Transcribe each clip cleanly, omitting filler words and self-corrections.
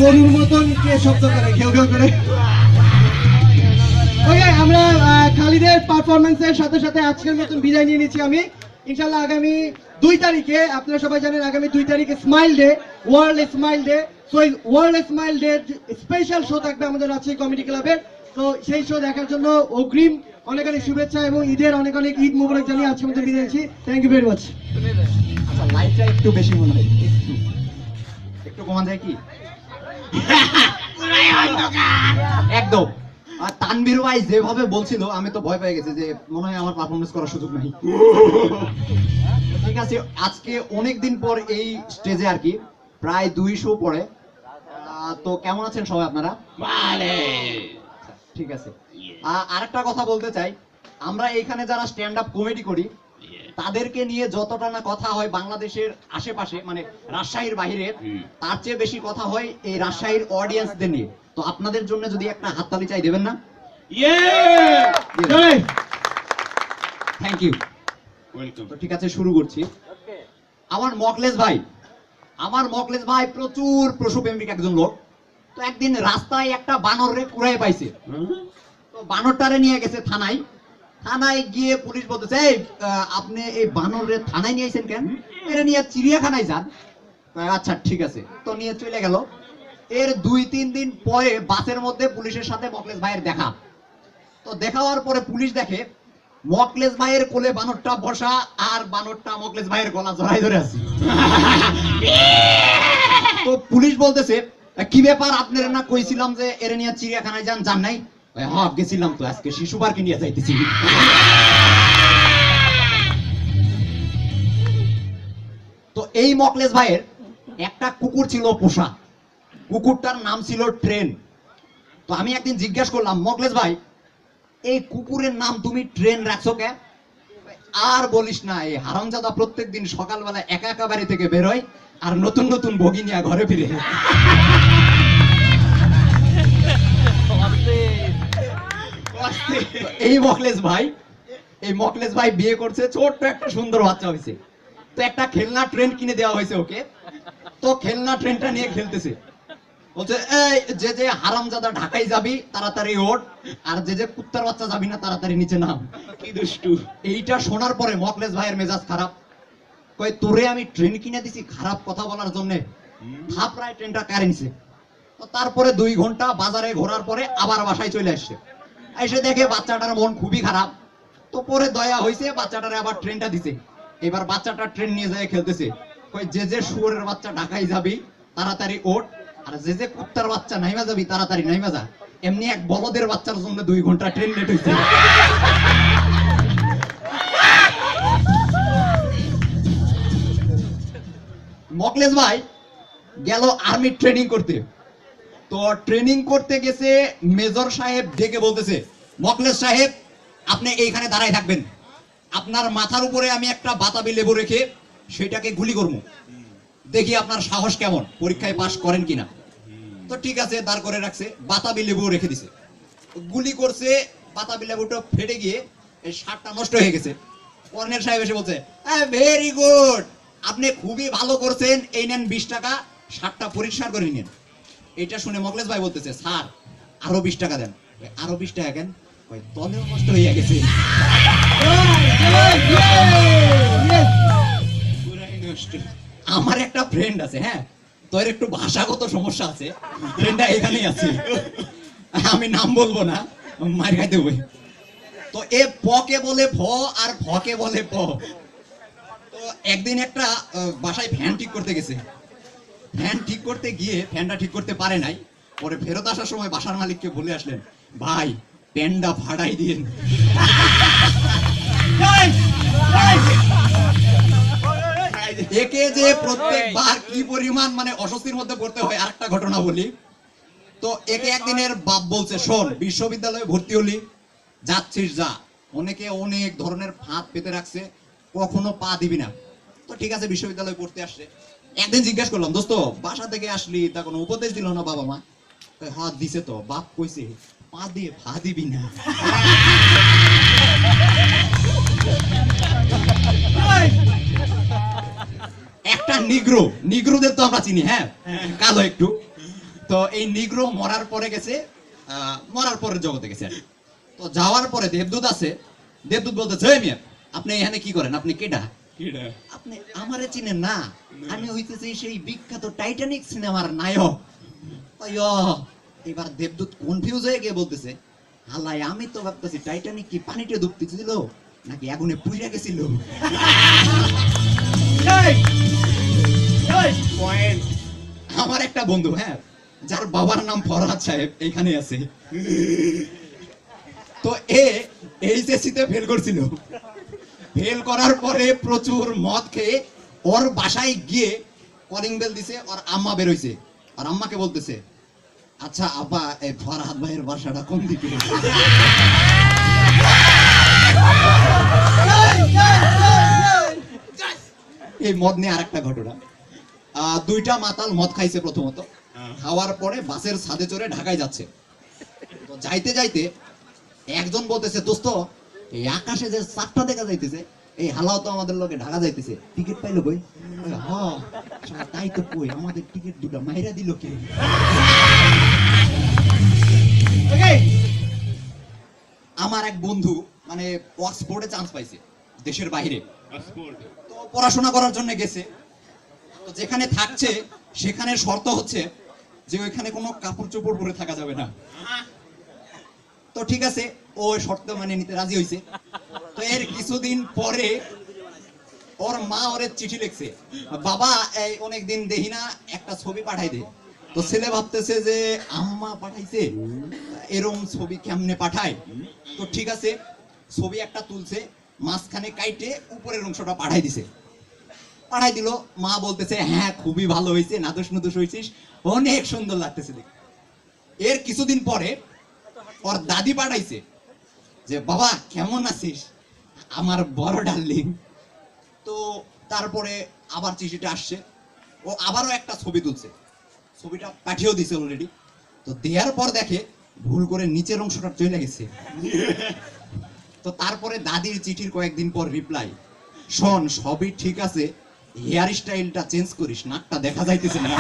গরুর মতন কে শব্দ করে ঘেউ ঘেউ করে। ওকে, আমরা খালিদের পারফরমেন্সের সাথে সাথে আজকের মতন বিদায় নিয়ে নিচ্ছি। আমি ইনশাল্লাহ আগামী 2 তারিখে, আপনারা সবাই জানেন আগামী 2 তারিখে smile day, world smile day. So এই world smile day special show থাকবে আমাদের রাজশাহী কমেডি ক্লাবে। তো সেই শো দেখার জন্য অগ্রিম অনেক অনেক শুভেচ্ছা এবং ঈদের অনেক অনেক ঈদ মোবারক জানিয়ে আজকে মধ্যে বিদায় নিচ্ছি। Thank you very much. আচ্ছা, লাইটটা একটু বেশি মনে হয়, একটু কমান যায় কি? একদম। আর তানভীর ভাই যেভাবে বলছিল আমি তো ভয় পেয়ে গেছি যে মনে হয় আমার পারফরমেন্স করার সুযোগ নাই। ঠিক আছে, আজকে অনেক দিন পর এই স্টেজে আর কি, প্রায় 200 পরে। তো কেমন আছেন সবাই আপনারা? ঠিক আছে। আরেকটা কথা বলতে চাই, আমরা এখানে যারা স্ট্যান্ড আপ কমেডি করি তাদেরকে নিয়ে যতটা না কথা হয় বাংলাদেশের আশেপাশে, মানে রাজশাহীর বাইরে, তার চেয়ে বেশি কথা হয় এই রাজশাহীর অডিয়েন্সদের নিয়ে। তো আপনাদের জন্য যদি একটা হাততালি চাই, দেবেন না? Thank you. তো ঠিক আছে, শুরু করছি। আমার মকলেশ ভাই প্রচুর পশুপ্রেমিক একজন লোক। তো একদিন রাস্তায় একটা বানরে কুড়াই পাইছে। তো বানরটারে নিয়ে গেছে থানায়। থানায় গিয়ে পুলিশ বলতেছে, এই আপনি এই বানরে থানায় নিয়ে আইছেন কেন? এর নিয়ে চিড়িয়াখানায় যান। আচ্ছা ঠিক আছে, তো নিয়ে চলে গেল। এর 2-3 দিন পরে বাসের মধ্যে পুলিশের সাথে মকলেশ ভাইয়ের দেখা। তো দেখা হওয়ার পরে পুলিশ দেখে মকলেশ ভাইয়ের কোলে বানরটা বসা, আর বানরটা মকলেশ ভাইয়ের গলা জড়াই ধরে আছে। তো পুলিশ বলতেছে, কি ব্যাপার, আপনারা না কইছিলাম যে এর নিয়ে চিড়িয়াখানায় যান, যান নাই? হ্যাঁ গেছিলাম, তো আজকে শিশু পার্কে নিয়ে যাইতেছি। তো এই মকলেশ ভাইয়ের একটা কুকুর ছিল পোষা, কুকুরটার নাম ছিল ট্রেন। তো আমি একদিন জিজ্ঞাসা করলাম, মকলেশ ভাই এই কুকুরের নাম তুমি ট্রেন রাখছো কে? আর বলিস না, এই হারামজাদা প্রত্যেক দিন সকালবেলা একা একা বাড়ি থেকে বেরোয় আর নতুন নতুন বগি নিয়ে ঘরে ফিরে। এই মকলেশ ভাই বিয়ে করছে, ছোট্ট একটা সুন্দর বাচ্চা হয়েছে। তো একটা খেলনা ট্রেন কিনে দেওয়া হয়েছে ওকে। তো খেলনা ট্রেনটা নিয়ে খেলতেছে, বলছে এই যে হারামজাদা ঢাকায় যাবি তাড়াতাড়ি ওঠ, আর যে কুত্তার বাচ্চা যাবি না তাড়াতাড়ি নিচে নাম। কি দুষ্টু। এইটা শোনার পরে মকলেশ ভাইয়ের মেজাজ খারাপ। কই তোরে আমি ট্রেন কিনে দিছি খারাপ কথা বলার জন্য, থাপড়ায় ট্রেনটা কারে নিছে। তো তারপরে 2 ঘন্টা বাজারে ঘোরার পরে আবার বাসায় চলে আসছে। এসে দেখে বাচ্চাটার মন খুবই খারাপ। তো পরে দয়া হয়েছে, বাচ্চাটারে আবার ট্রেনটা দিছে। এবার বাচ্চাটা ট্রেন নিয়ে যায় খেলতেছে। কই যে শুয়োরের বাচ্চা ঢাকায় যাবি তাড়াতাড়ি ওঠ, আর যে কুত্তার বাচ্চা নাইমা যাবি তাড়াতাড়ি নাইমা যা। এমনি এক বলদের বাচ্চার জন্য 2 ঘন্টা ট্রেন লেট হয়েছে। মকলেশ ভাই গেল আর্মি ট্রেনিং করতে। তো ট্রেনিং করতে গেছে, মেজর সাহেব ডেকে বলতেছে, মকলেশ সাহেব আপনি এইখানে দাঁড়ায় থাকবেন, আপনার মাথার উপরে আমি একটা বাতাবি লেবু রেখে সেটাকে গুলি করবো, দেখি আপনার সাহস কেমন, পরীক্ষায় পাশ করেন কিনা। তো ঠিক আছে, দাঁড় করে রাখছে, বাতাবি লেবু রেখে দিছে। গুলি করছে, বাতাবি লেবুটা ফেটে গিয়ে এই শার্টটা নষ্ট হয়ে গেছে। কর্নেল সাহেব এসে বলছে, ভেরি গুড, আপনি খুবই ভালো করছেন, এই নেন 20 টাকা, শার্টটা পরিষ্কার করে নিন। এটা শুনে মকলেশ ভাই বলতেছে, স্যার আরো 20 টাকা দেন। আরো 20 টাকা কেন? তলেও নষ্ট হয়ে গেছে। আমার একটা ফ্রেন্ড আছে, হ্যাঁ, তোর একটু ভাষাগত সমস্যা আছে, ফ্রেন্ডটা এখানেই আছে, আমি নাম বলবো না, মার খাইতে বই। তো এ পকে বলে ভ আর ভকে বলে প। তো একদিন একটা বাসায় ফ্যান ঠিক করতে গেছে। ফ্যান ঠিক করতে গিয়ে ফ্যানটা ঠিক করতে পারে নাই। পরে ফেরত আসার সময় বাসার মালিককে বলে আসলেন, ভাই প্যান্ডা ভাড়াই দিন। একে যে প্রত্যেকবার কি পরিমাণ মানে অস্বস্তির মধ্যে পড়তে হয়। আরেকটা ঘটনা বলি। তো একে একদিনের বাপ বলছে, শোন, বিশ্ববিদ্যালয়ে ভর্তি হলি, যাচ্ছিস যা, অনেকে অনেক ধরনের ফাঁদ পেতে রাখছে, কখনো পা দিবি না। তো ঠিক আছে, বিশ্ববিদ্যালয়ে পড়তে আসছে। একদিন জিজ্ঞাসা করলাম, দোস্ত বাসা থেকে আসলি, তা কোনো উপদেশ দিল না বাবা মা? হাত দিছে, তো বাপ কইছে পা দিয়ে ভা দিবি না। একটা নিগ্রোদের তো আমরা চিনি, হ্যাঁ, কালো একটু। তো এই নিগ্রো মরার পরে গেছে, মরার পরে জগতে গেছে আর কি। তো যাওয়ার পরে দেবদূত আছে, দেবদূত বলতে জয় মিয়া আপনি এখানে কি করেন, আপনি কেডা? আপনি আমারে চিনেন না? আমি হইতেছি সেই বিখ্যাত টাইটানিক সিনেমার নায়ক। অয়্য, এবার দেবদূত কনফিউজ হয়ে গিয়ে বলতেছে, হালাই আমি তো ভাবতেছি টাইটানিক কি পানিতে ডুবতেছিল নাকি আগুনে পুড়ে গেছিল। আমার একটা বন্ধু, হ্যাঁ, যার বাবার নাম ফরহাদ সাহেব, এইখানে আছে। তো এইচএসসি তে ফেল করছিল। ফেল করার পরে প্রচুর মদ খেয়ে ওর বাসায় গিয়ে কলিং বেল দিছে, ওর আম্মা বের হইছে। আর আম্মাকে বলতেছে, আচ্ছা আব্বা এই ফরহাদ ভাইয়ের বাসাটা কোন দিকে? এই মদ নিয়ে আরেকটা ঘটনা। দুইটা মাতাল মদ খাইছে প্রথমত, খাওয়ার পরে বাসের ছাদে চড়ে ঢাকায় যাচ্ছে। তো যাইতে যাইতে একজন বলতেছে, দোস্ত এই আকাশে যে চাঁদটা দেখা যাইতেছে, এই হালাও তো আমাদের লোকে ঢাকা যাইতেছে, টিকিট পাইলো কই? হ্যাঁ তাই তো, কই আমাদের টিকিট দুটো মাইরা দিল কে? আমার এক বন্ধু মানে অক্সফোর্ডে চান্স পাইছে, দেশের বাইরে। তো পড়াশোনা করার জন্য গেছে। তো যেখানে থাকছে সেখানে শর্ত হচ্ছে যে ওইখানে কোনো কাপড় চোপড় পরে থাকা যাবে না। তো ঠিক আছে, ও শর্ত মানে নিতে রাজি হইছে। তো এর কিছুদিন পরে ওর মা ওরে চিঠি লিখছে, বাবা এই অনেকদিন দেখি না, একটা ছবি পাঠাই দে। তো ছেলে ভাবতেছে যে আম্মা পাঠাইছে, এরকম ছবি কেমনে পাঠায়। তো ঠিক আছে, ছবি একটা তুলছে, মাঝখানে কাইটে উপরের অংশটা পাঠাই দিছে। পাঠাই দিল, মা বলতেছে হ্যাঁ খুবই ভালো হয়েছে, নাদুস নুদুস হয়েছিস, অনেক সুন্দর লাগতেছে দেখ। এর কিছুদিন পরে ওর দাদি পাঠাইছে যে বাবা কেমন আছিস আমার বড় ডার্লিং। তো তারপরে আবার চিঠিটা আসছে, ও আবারও একটা ছবি তুলছে, ছবিটা পাঠিয়েও দিছে অলরেডি। তো দেওয়ার পর দেখে ভুল করে নিচের অংশটা চলে গেছে। তো তারপরে দাদির চিঠির কয়েকদিন পর রিপ্লাই, শোন সবই ঠিক আছে, হেয়ার স্টাইলটা চেঞ্জ করিস, নাকটা দেখা যাইতেছে না।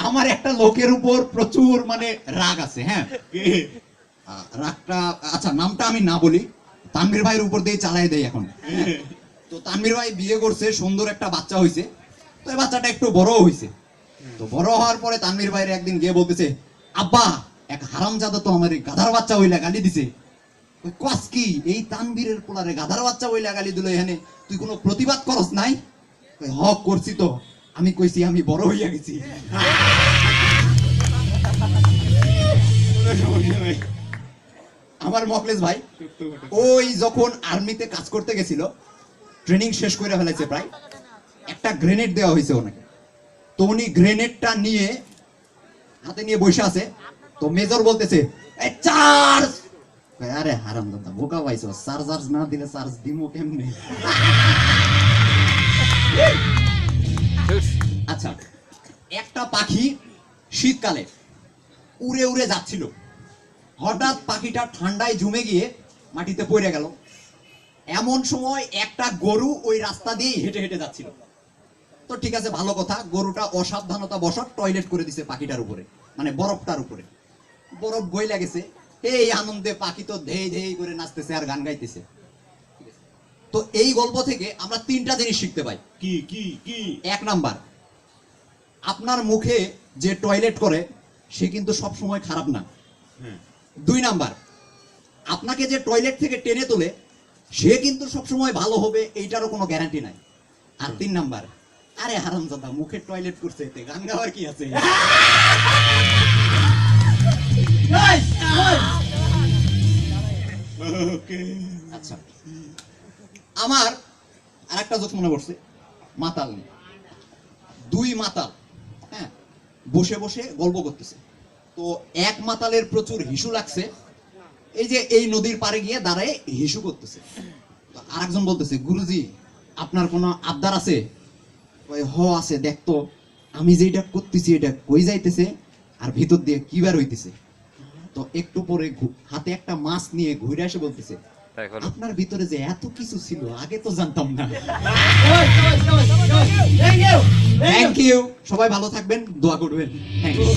আমার একটা লোকের উপর প্রচুর মানে রাগ আছে, হ্যাঁ, রাগটা আচ্ছা নামটা আমি না বলি, তানভীর ভাইয়ের উপর দিয়ে চালাই দেয় এখন। তো তানভীর ভাই বিয়ে করছে, সুন্দর একটা বাচ্চা হইছে। তো এই বাচ্চাটা একটু বড় হইছে। তো বড় হওয়ার পরে তানভীর ভাইয়ের একদিন গিয়ে বলতেছে, আব্বা এক হারামজাদা তো আমার গাধার বাচ্চা হইলা গালি দিছে। কস কি এই তানভীরের পোলারে গাধার বাচ্চা হইলা গালি দিল, এখানে তুই কোনো প্রতিবাদ করস নাই? হক করছি তো, আমি কইছি আমি বড় হইয়া গেছি। আমার মকলেশ ভাই ওই যখন আর্মিতে কাজ করতে গেছিল, ট্রেনিং শেষ করে ফেলেছে প্রায়, একটা গ্রেনেড দেওয়া হয়েছে ওনাকে। তো উনি গ্রেনেডটা নিয়ে হাতে নিয়ে বসে আছে। তো মেজর বলতেছে এই চার্জ। আরে হারামজাদা বোকা পাইছো, চার্জ না দিলে চার্জ দিমো কেমনে? আচ্ছা, একটা পাখি শীতকালে উড়ে উড়ে যাচ্ছিল, হঠাৎ পাখিটা ঠান্ডায় জমে গিয়ে মাটিতে পড়ে গেল। এমন সময় একটা গরু ওই রাস্তা দিয়ে হেঁটে হেঁটে যাচ্ছিল। তো ঠিক আছে, ভালো কথা, গরুটা অসাবধানতা বশত টয়লেট করে দিছে পাখিটার উপরে, মানে বরফটার উপরে। বরফ গইলা গেছে, এই আনন্দে পাখি তো ধেই ধেই করে নাচতেছে আর গান গাইতেছে। তো এই গল্প থেকে আমরা তিনটা জিনিস শিখতে পাই। কি কি কি? এক নাম্বার, আপনার মুখে যে টয়লেট করে সে কিন্তু সব সময় খারাপ না। দুই নাম্বার, আপনাকে যে টয়লেট থেকে টেনে তোলে সে কিন্তু সব সময় ভালো হবে, এইটারও কোনো গ্যারান্টি নাই। আর তিন নাম্বার, আরে হারামজাদা মুখে টয়লেট করছে, এতে গান গাওয়ার কি আছে? আচ্ছা, আমার আর একটা জোক মনে পড়ছে মাতাল নিয়ে। দুই মাতাল, হ্যাঁ, বসে বসে গল্প করতেছে। তো এক মাতালের প্রচুর হিসু লাগছে, এই যে এই নদীর পাড়ে গিয়ে দাঁড়ায় হিসু করতেছে। তো আরেকজন বলতেছে, গুরুজি আপনার কোনো আবদার আছে? হ আছে, দেখতো আমি যেটা করতেছি এটা কই যাইতেছে? আর ভিতর দিয়ে কি বের হইতেছে। তো একটু পরে হাতে একটা মাছ নিয়ে ঘুরে এসে বলতেছে, আপনার ভিতরে যে এত কিছু ছিল আগে তো জানতাম না। Thank you. থ্যাংক ইউ, সবাই ভালো থাকবেন, দোয়া করবেন। Thank you.